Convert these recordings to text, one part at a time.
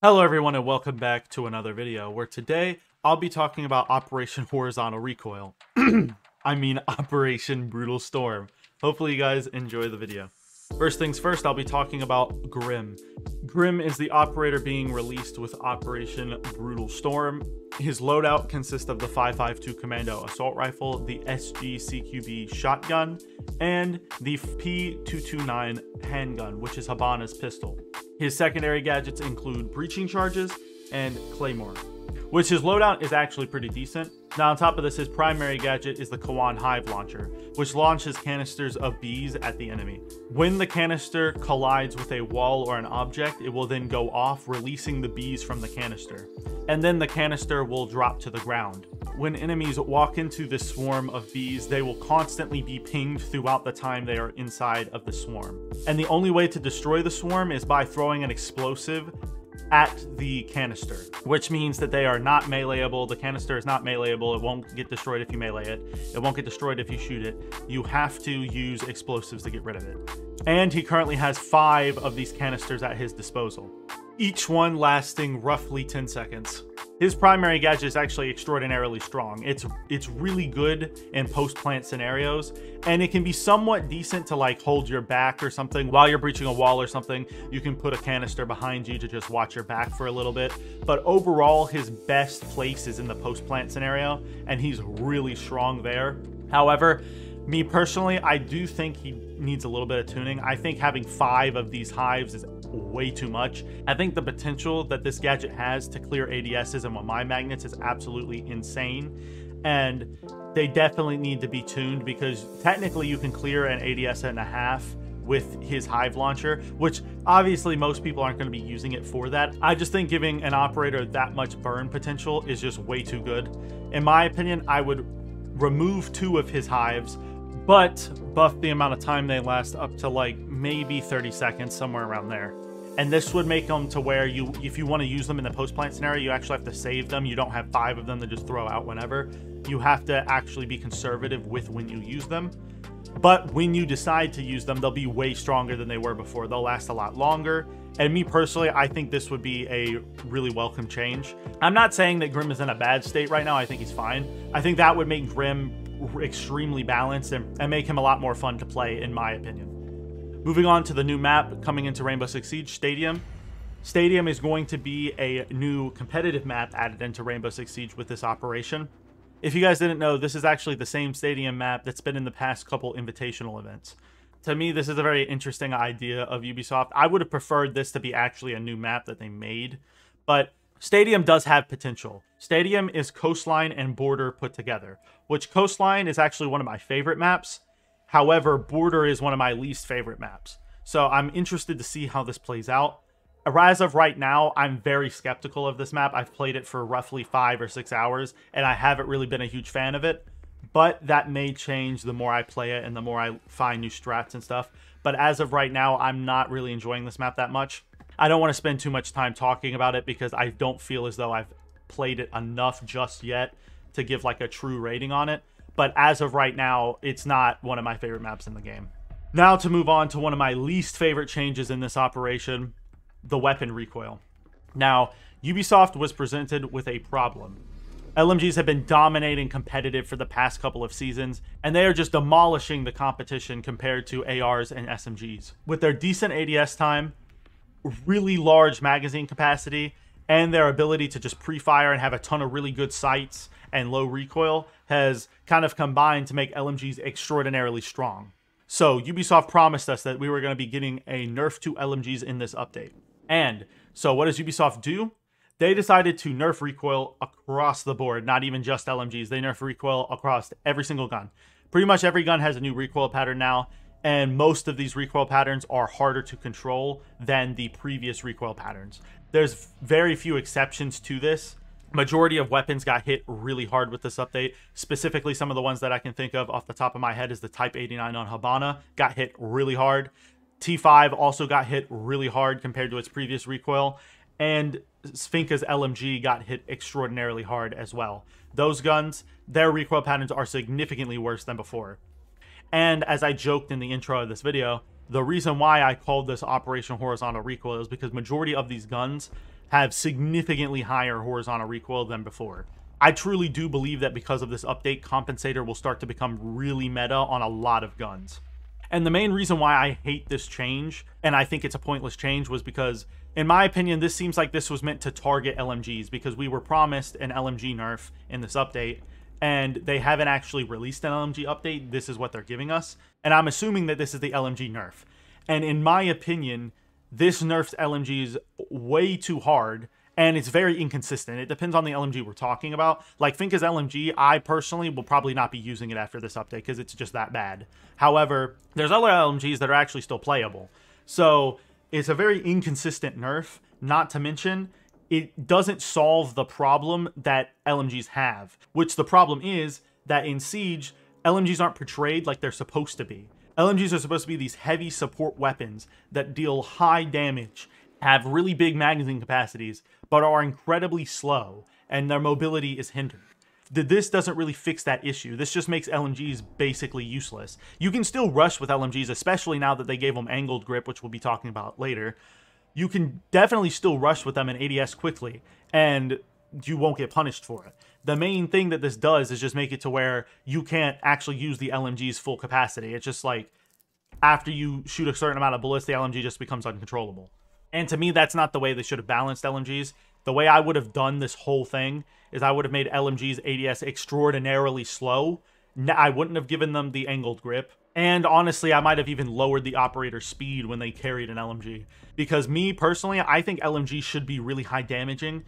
Hello everyone and welcome back to another video where today I'll be talking about Operation Horizontal Recoil. I mean Operation Brutal Storm. Hopefully you guys enjoy the video. First things first, I'll be talking about Grim. Grim is the operator being released with Operation Brutal Storm. His loadout consists of the 5.52 Commando Assault Rifle, the SG CQB Shotgun, and the P229 Handgun, which is Habana's pistol. His secondary gadgets include breaching charges and Claymore, which his loadout is actually pretty decent. Now on top of this, his primary gadget is the Kawan Hive Launcher, which launches canisters of bees at the enemy. When the canister collides with a wall or an object, it will then go off, releasing the bees from the canister. And then the canister will drop to the ground. When enemies walk into this swarm of bees, they will constantly be pinged throughout the time they are inside of the swarm. And the only way to destroy the swarm is by throwing an explosive at the canister, which means that they are not meleeable. The canister is not meleeable. It won't get destroyed if you melee it. It won't get destroyed if you shoot it. You have to use explosives to get rid of it. And he currently has 5 of these canisters at his disposal, each one lasting roughly 10 seconds. His primary gadget is actually extraordinarily strong. It's really good in post-plant scenarios, and it can be somewhat decent to like hold your back or something. While you're breaching a wall or something, you can put a canister behind you to just watch your back for a little bit. But overall, his best place is in the post-plant scenario, and he's really strong there. However, me personally, I do think he needs a little bit of tuning. I think having 5 of these hives is way too much. I think the potential that this gadget has to clear ADSs and my magnets is absolutely insane. And they definitely need to be tuned, because technically you can clear an ADS and a half with his hive launcher, which obviously most people aren't going to be using it for that. I just think giving an operator that much burn potential is just way too good. In my opinion, I would remove 2 of his hives, but buff the amount of time they last up to like maybe 30 seconds, somewhere around there. And this would make them to where you, if you want to use them in the post-plant scenario, you actually have to save them. You don't have 5 of them to just throw out whenever. You have to actually be conservative with when you use them. But when you decide to use them, they'll be way stronger than they were before. They'll last a lot longer. And me personally, I think this would be a really welcome change. I'm not saying that Grim is in a bad state right now. I think he's fine. I think that would make Grim extremely balanced and make him a lot more fun to play, in my opinion. Moving on to the new map coming into Rainbow Six Siege, Stadium. Stadium is going to be a new competitive map added into Rainbow Six Siege with this operation. If you guys didn't know, this is actually the same Stadium map that's been in the past couple invitational events. To me, this is a very interesting idea of Ubisoft. I would have preferred this to be actually a new map that they made, but Stadium does have potential. Stadium is Coastline and Border put together, which Coastline is actually one of my favorite maps. However, Border is one of my least favorite maps. So I'm interested to see how this plays out. As of right now, I'm very skeptical of this map. I've played it for roughly 5 or 6 hours, and I haven't really been a huge fan of it. But that may change the more I play it and the more I find new strats and stuff. But as of right now, I'm not really enjoying this map that much. I don't want to spend too much time talking about it because I don't feel as though I've played it enough just yet to give like a true rating on it. But as of right now, it's not one of my favorite maps in the game. Now to move on to one of my least favorite changes in this operation, the weapon recoil. Now, Ubisoft was presented with a problem. LMGs have been dominating competitive for the past couple of seasons, and they are just demolishing the competition compared to ARs and SMGs. With their decent ADS time, really large magazine capacity, and their ability to just pre-fire and have a ton of really good sights and low recoil has kind of combined to make LMGs extraordinarily strong. So Ubisoft promised us that we were going to be getting a nerf to LMGs in this update. And so what does Ubisoft do? They decided to nerf recoil across the board, not even just LMGs. They nerf recoil across every single gun. Pretty much every gun has a new recoil pattern now, and most of these recoil patterns are harder to control than the previous recoil patterns. There's very few exceptions to this. Majority of weapons got hit really hard with this update. Specifically, some of the ones that I can think of off the top of my head is the Type 89 on Habana got hit really hard. T5 also got hit really hard compared to its previous recoil. And Sfinka's LMG got hit extraordinarily hard as well. Those guns, their recoil patterns are significantly worse than before. And as I joked in the intro of this video, the reason why I called this Operation Horizontal Recoil is because majority of these guns have significantly higher horizontal recoil than before. I truly do believe that because of this update, compensator will start to become really meta on a lot of guns. And the main reason why I hate this change, and I think it's a pointless change, was because, in my opinion, this seems like this was meant to target LMGs, because we were promised an LMG nerf in this update, and they haven't actually released an LMG update. This is what they're giving us, and I'm assuming that this is the LMG nerf. And in my opinion, this nerfs LMGs way too hard, and it's very inconsistent. It depends on the LMG we're talking about. Like Finka's LMG, I personally will probably not be using it after this update because it's just that bad. However, there's other LMGs that are actually still playable. So it's a very inconsistent nerf, not to mention it doesn't solve the problem that LMGs have, which the problem is that in Siege, LMGs aren't portrayed like they're supposed to be. LMGs are supposed to be these heavy support weapons that deal high damage, have really big magazine capacities, but are incredibly slow, and their mobility is hindered. This doesn't really fix that issue. This just makes LMGs basically useless. You can still rush with LMGs, especially now that they gave them angled grip, which we'll be talking about later. You can definitely still rush with them in ADS quickly, and you won't get punished for it. The main thing that this does is just make it to where you can't actually use the LMG's full capacity. It's just like, after you shoot a certain amount of bullets, the LMG just becomes uncontrollable. And to me, that's not the way they should have balanced LMGs. The way I would have done this whole thing is I would have made LMG's ADS extraordinarily slow. I wouldn't have given them the angled grip. And honestly, I might have even lowered the operator's speed when they carried an LMG. Because me, personally, I think LMG should be really high damaging,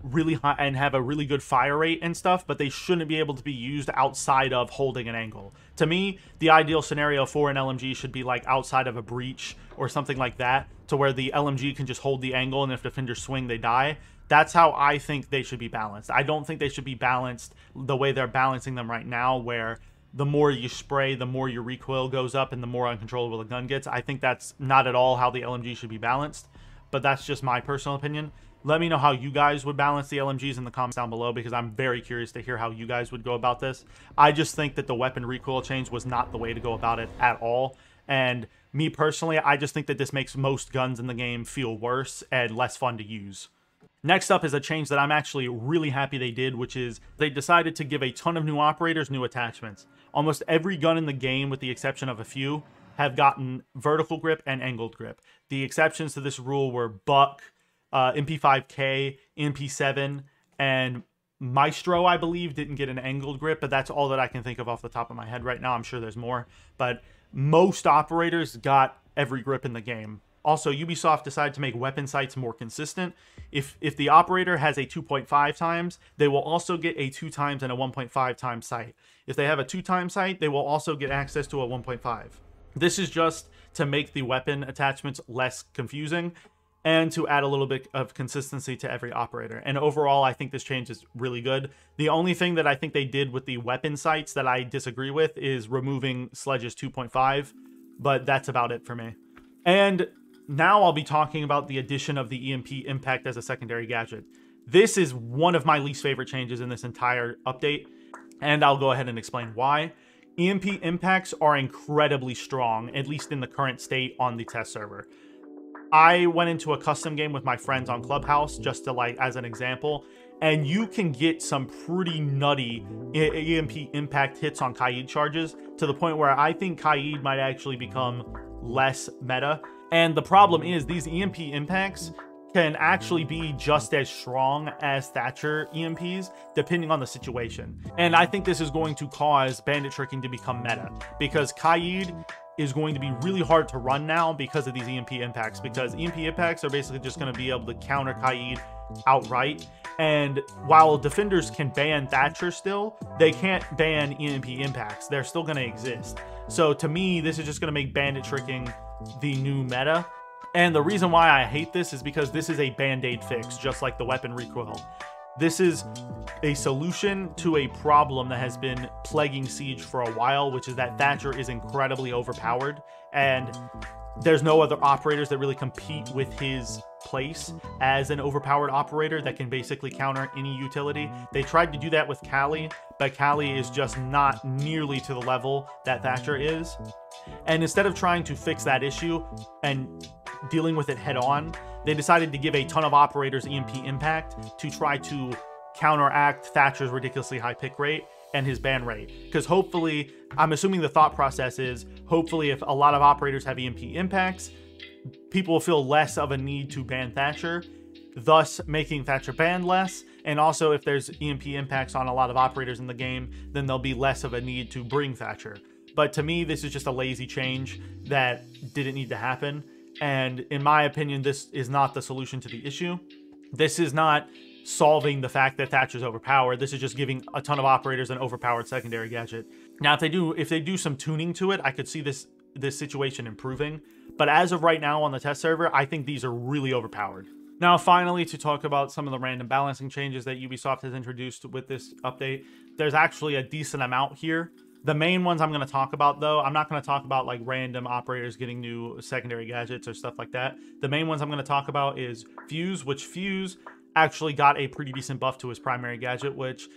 really high, and have a really good fire rate and stuff, but they shouldn't be able to be used outside of holding an angle. To me, the ideal scenario for an LMG should be like outside of a breach or something like that, to where the LMG can just hold the angle, and if defenders swing, they die. That's how I think they should be balanced. I don't think they should be balanced the way they're balancing them right now, where the more you spray, the more your recoil goes up and the more uncontrollable the gun gets. I think that's not at all how the LMG should be balanced, but that's just my personal opinion. Let me know how you guys would balance the LMGs in the comments down below, because I'm very curious to hear how you guys would go about this. I just think that the weapon recoil change was not the way to go about it at all. And me personally, I just think that this makes most guns in the game feel worse and less fun to use. Next up is a change that I'm actually really happy they did, which is they decided to give a ton of new operators new attachments. Almost every gun in the game, with the exception of a few, have gotten vertical grip and angled grip. The exceptions to this rule were Buck, MP5K, MP7, and Maestro, I believe, didn't get an angled grip, but that's all that I can think of off the top of my head right now. I'm sure there's more, but most operators got every grip in the game. Also, Ubisoft decided to make weapon sights more consistent. If the operator has a 2.5 times, they will also get a 2 times and a 1.5 times sight. If they have a 2 times sight, they will also get access to a 1.5. This is just to make the weapon attachments less confusing and to add a little bit of consistency to every operator. And overall, I think this change is really good. The only thing that I think they did with the weapon sights that I disagree with is removing Sledge's 2.5, but that's about it for me. And now I'll be talking about the addition of the EMP impact as a secondary gadget. This is one of my least favorite changes in this entire update, and I'll go ahead and explain why. EMP impacts are incredibly strong, at least in the current state on the test server. I went into a custom game with my friends on Clubhouse, just to like as an example, and you can get some pretty nutty EMP impact hits on Kaid charges, to the point where I think Kaid might actually become less meta. And the problem is these EMP impacts can actually be just as strong as Thatcher EMPs, depending on the situation. And I think this is going to cause bandit tricking to become meta, because Kaid is going to be really hard to run now because of these EMP impacts, because EMP impacts are basically just going to be able to counter Kaid outright. And while defenders can ban Thatcher still, they can't ban EMP impacts. They're still going to exist. So to me, this is just going to make bandit tricking the new meta. And the reason why I hate this is because this is a band-aid fix, just like the weapon recoil. This is a solution to a problem that has been plaguing Siege for a while, which is that Thatcher is incredibly overpowered, and there's no other operators that really compete with his place as an overpowered operator that can basically counter any utility. They tried to do that with Kali, but Kali is just not nearly to the level that Thatcher is. And instead of trying to fix that issue and dealing with it head on, they decided to give a ton of operators EMP impact to try to counteract Thatcher's ridiculously high pick rate and his ban rate. Because hopefully, I'm assuming the thought process is, hopefully if a lot of operators have EMP impacts, people will feel less of a need to ban Thatcher, thus making Thatcher banned less. And also, if there's EMP impacts on a lot of operators in the game, then there'll be less of a need to bring Thatcher. But to me, this is just a lazy change that didn't need to happen. And in my opinion, this is not the solution to the issue. This is not solving the fact that Thatcher's overpowered. This is just giving a ton of operators an overpowered secondary gadget. Now, if they do some tuning to it, I could see this situation improving. But as of right now on the test server, I think these are really overpowered. Now, finally, to talk about some of the random balancing changes that Ubisoft has introduced with this update, there's actually a decent amount here. The main ones I'm going to talk about, though, I'm not going to talk about like random operators getting new secondary gadgets or stuff like that. The main ones I'm going to talk about is Fuse, which Fuse actually got a pretty decent buff to his primary gadget, which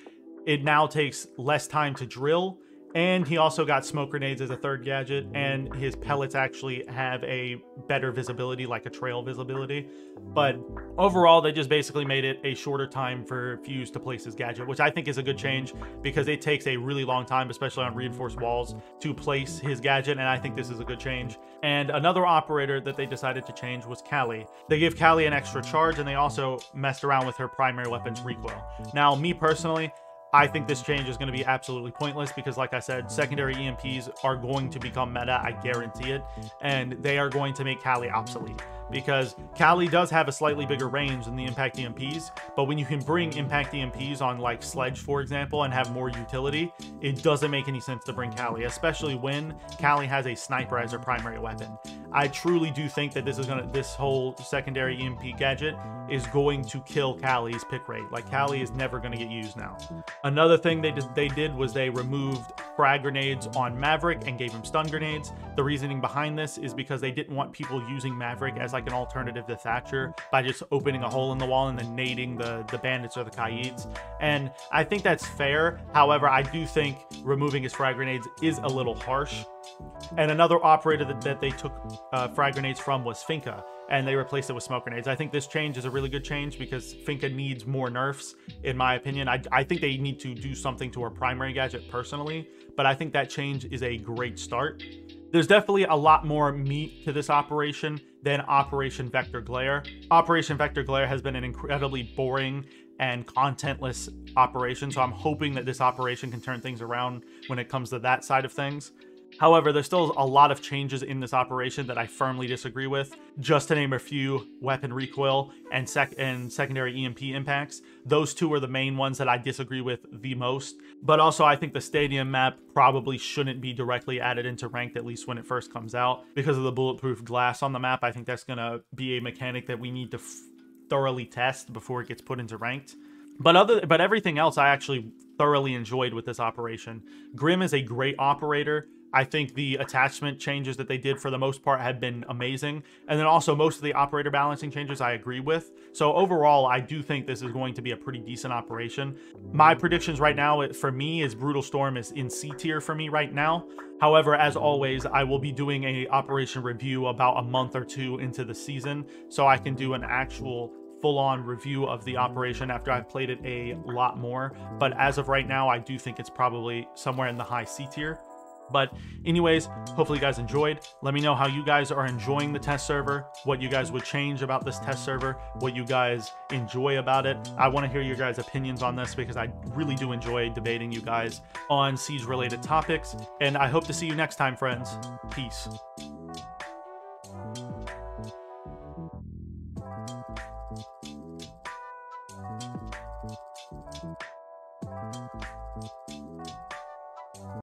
it now takes less time to drill. And he also got smoke grenades as a third gadget, and his pellets actually have a better visibility, like a trail visibility. But overall, they just basically made it a shorter time for Fuse to place his gadget, which I think is a good change because it takes a really long time, especially on reinforced walls, to place his gadget, and I think this is a good change. And another operator that they decided to change was Callie. They give Callie an extra charge, and they also messed around with her primary weapon's recoil. Now, me personally, I think this change is going to be absolutely pointless because, like I said, secondary EMPs are going to become meta, I guarantee it, and they are going to make Callie obsolete. Because Callie does have a slightly bigger range than the Impact EMPs, but when you can bring Impact EMPs on like Sledge, for example, and have more utility, it doesn't make any sense to bring Callie, especially when Callie has a sniper as her primary weapon. I truly do think that this whole secondary EMP gadget is going to kill Callie's pick rate. Like, Callie is never going to get used now. Another thing they did was they removed frag grenades on Maverick and gave him stun grenades. The reasoning behind this is because they didn't want people using Maverick as like an alternative to Thatcher by just opening a hole in the wall and then nading the bandits or the Kayyids. And I think that's fair. However, I do think removing his frag grenades is a little harsh. And another operator that they took frag grenades from was Finka, and they replaced it with smoke grenades. I think this change is a really good change because Finka needs more nerfs, in my opinion. I think they need to do something to her primary gadget personally, but I think that change is a great start. There's definitely a lot more meat to this operation than Operation Vector Glare. Operation Vector Glare has been an incredibly boring and contentless operation, so I'm hoping that this operation can turn things around when it comes to that side of things. However, there's still a lot of changes in this operation that I firmly disagree with. Just to name a few, weapon recoil and secondary EMP impacts. Those two are the main ones that I disagree with the most. But also, I think the stadium map probably shouldn't be directly added into ranked, at least when it first comes out. Because of the bulletproof glass on the map, I think that's going to be a mechanic that we need to thoroughly test before it gets put into ranked. But everything else I actually thoroughly enjoyed with this operation. Grim is a great operator. I think the attachment changes that they did for the most part have been amazing. And then also most of the operator balancing changes I agree with. So overall, I do think this is going to be a pretty decent operation. My predictions right now for me is Brutal Storm is in C tier for me right now. However, as always, I will be doing a operation review about a month or two into the season, so I can do an actual full-on review of the operation after I've played it a lot more. But as of right now, I do think it's probably somewhere in the high C tier. But anyways, hopefully you guys enjoyed. Let me know how you guys are enjoying the test server, what you guys would change about this test server, what you guys enjoy about it. I want to hear your guys' opinions on this because I really do enjoy debating you guys on Siege related topics. And I hope to see you next time, friends. Peace.